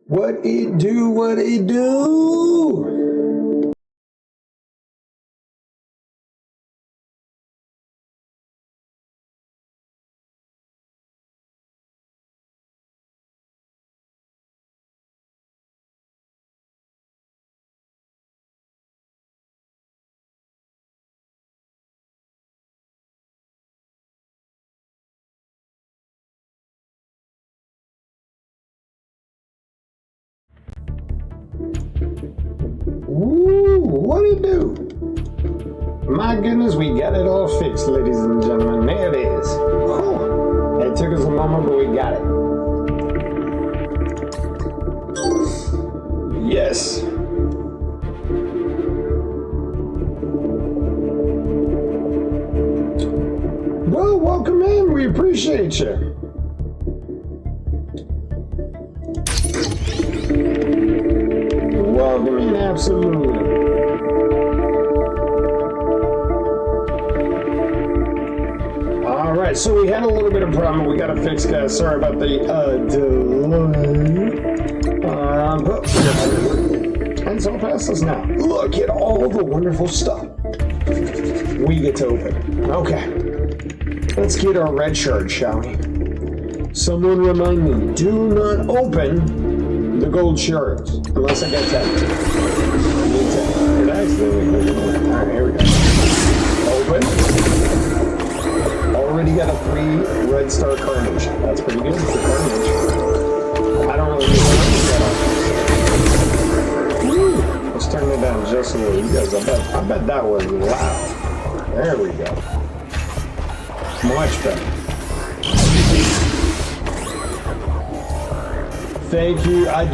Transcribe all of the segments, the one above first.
What it do, what it do? Ooh, what it do? My goodness, we got it all fixed, ladies and gentlemen. There it is. Oh, it took us a moment, but we got it. Yes. Well, welcome in. We appreciate you. Welcome in, absolutely. All right, so we had a little bit of problem we got to fix, guys. Sorry about the delay. But it's all past us now. Look at all the wonderful stuff we get to open. Okay, let's get our red shard, shall we? Someone remind me, do not open the gold shards unless I get 10. I need 10. It actually, alright, here we go. Open. Already got a 3 red star carnage. That's pretty good for carnage. I don't really need that. Let's turn it down just a little. You guys, I bet that was loud. There we go. Much better. Thank you. I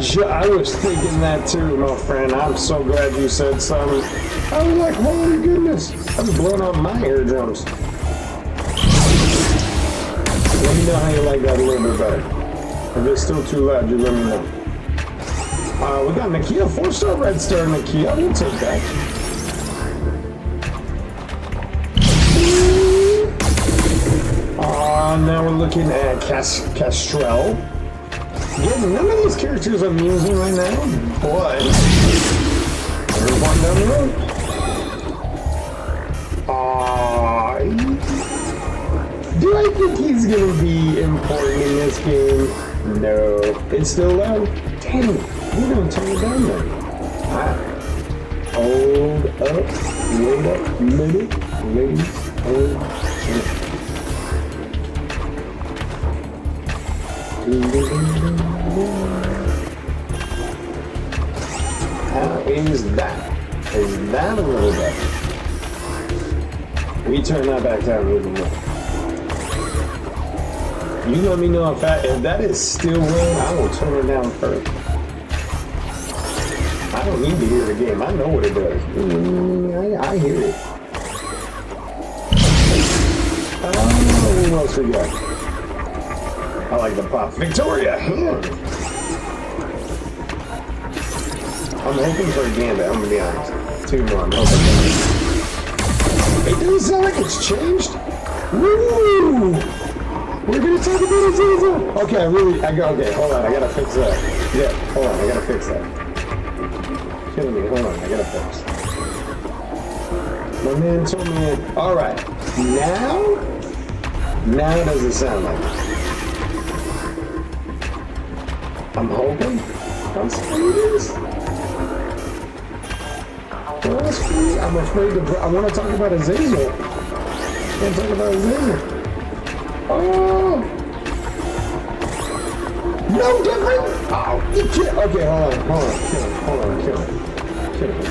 was thinking that too, my friend. I'm so glad you said something. I was like, holy goodness. I'm blowing out my eardrums. Let me know how you like that a little bit better. If it's still too loud, you let me know. We got Nakia, 4-star red star Nakia. We'll take that. Now we're looking at Castrell. Yeah, none of these characters I'm using right now, but there's one down the road. Do I think he's gonna be important in this game? No. It's still loud? Damn it. We're gonna turn it down then. Alright. Hold up. Wait up. Minute. Ladies. Hold up. How is that? Is that a little better? We turn that back down a little more. You let me know if that is still low. I will turn it down first. I don't need to hear the game. I know what it does. I hear it. What else we got? I like the pop. Victoria! Yeah. I'm hoping for a Gambit, I'm gonna be honest. 2 more, I'm hoping for it. It doesn't sound like it's changed. Woo! We're gonna talk about it, Zaza! Okay, okay, hold on, I gotta fix that. Yeah, hold on, I gotta fix that. Killing me, hold on, I gotta fix. My man told me, alright, now does it sound like it? I'm hoping. I'm afraid to. I want to talk about Azazel. Oh! No different! Oh, you can't. Okay, hold on. Kill him.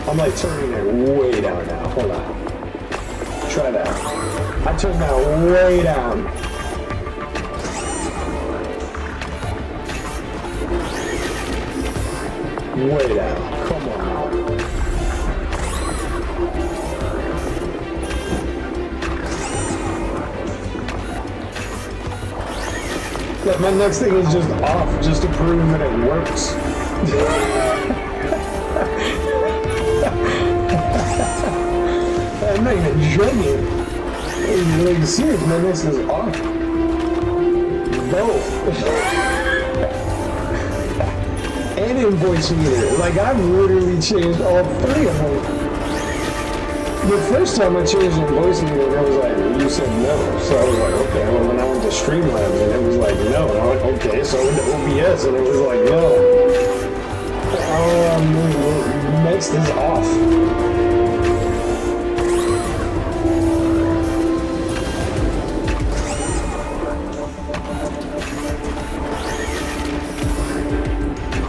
I'm like turning it way down now. Hold on. Try that. I turned that way down. Way down. Come on. Yeah, my next thing is just off, just to prove that it works. I'm not even joking. I'm really serious. My next is off. Both. and in voice meter. Like, I've literally changed all three of them. The first time I changed in voice meter, it was like, you said no. So I was like, okay. Well, then I went to Streamlabs, and it was like, no. And I went, okay. So I went to OBS, and it was like, no. Next is off.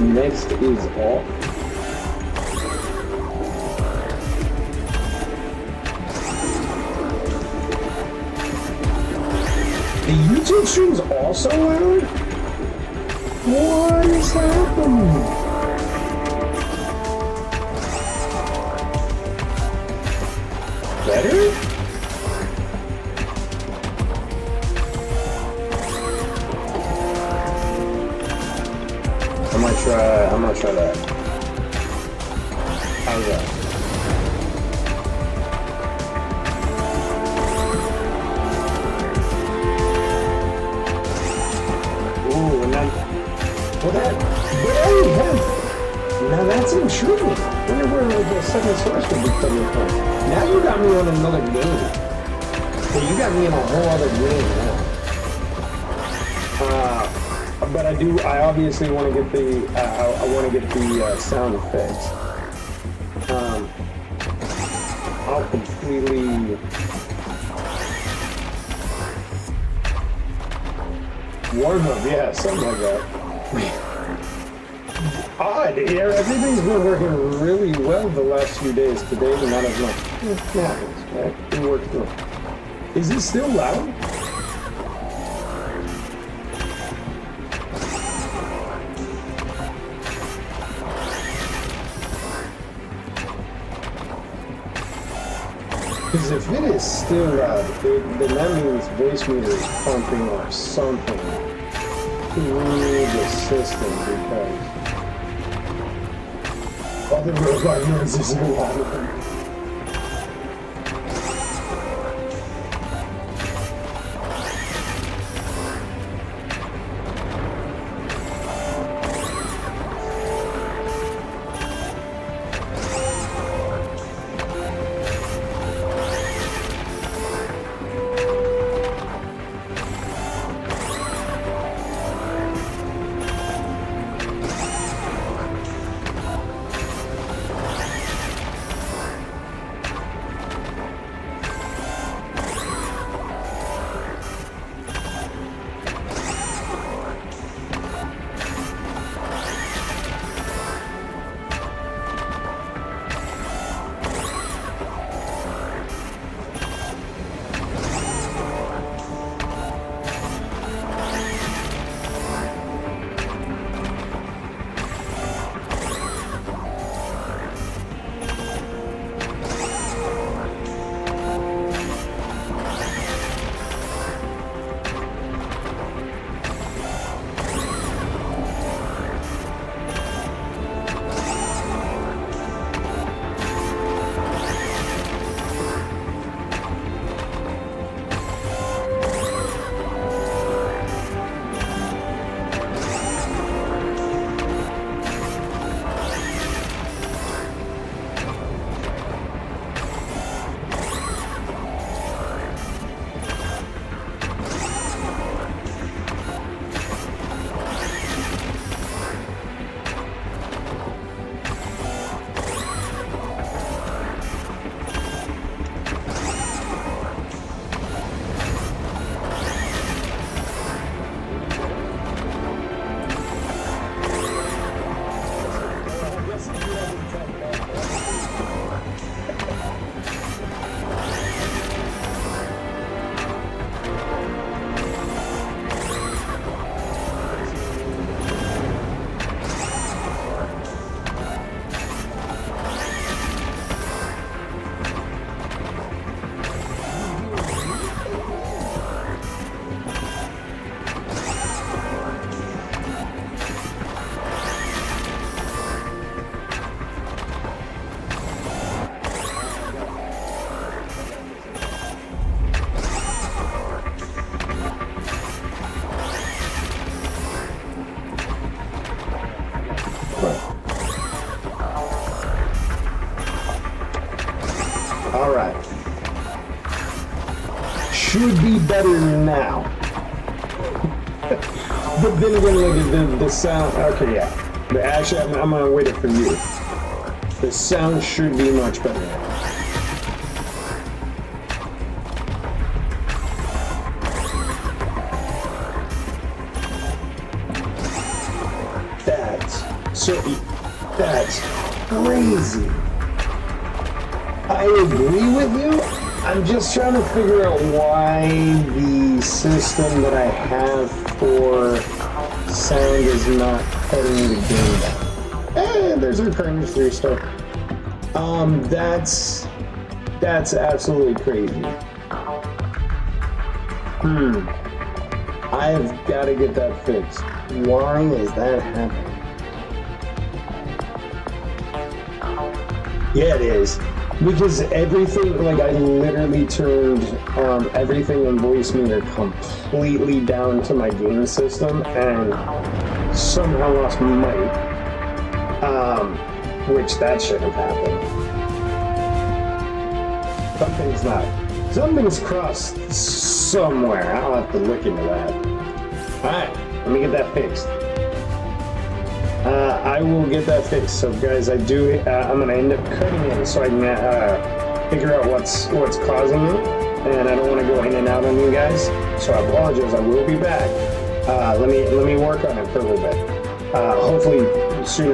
Next is off. The YouTube stream's also loud? What is happening? Better? I might try that. How's that? Ooh, and then, well that, now that's intriguing. I wonder where the second source would be coming from. Now you got me on another game. So you got me in a whole other game now. But I obviously want to get the, I want to get the sound effects. I'll completely warm up, yeah, something like that. Odd, yeah, everything's been working really well the last few days. Today, not as much. It happens, right? It works through. Is it still loud? Because if it is still loud, then that means voice meter is pumping or something through the system because all the robot noises are loud. Alright. Should be better now. But then again, look at the sound. Okay, yeah. But actually, I'm gonna wait it for you. The sound should be much better now. That's crazy. I agree with you. I'm just trying to figure out why the system that I have for sound is not cutting the game down. There's a recurring 3 stuff. That's absolutely crazy. I've got to get that fixed. Why is that happening? Yeah, it is. Because everything, like, I literally turned everything in voice meter completely down to my game system and somehow lost my mic. Which that shouldn't have happened. Something's crossed somewhere. I'll have to look into that. Alright, let me get that fixed. I will get that fixed. So guys, I'm gonna end up cutting it so I can figure out what's causing it, and I don't want to go in and out on you guys. So I apologize. I will be back. Let me work on it for a little bit. Hopefully sooner.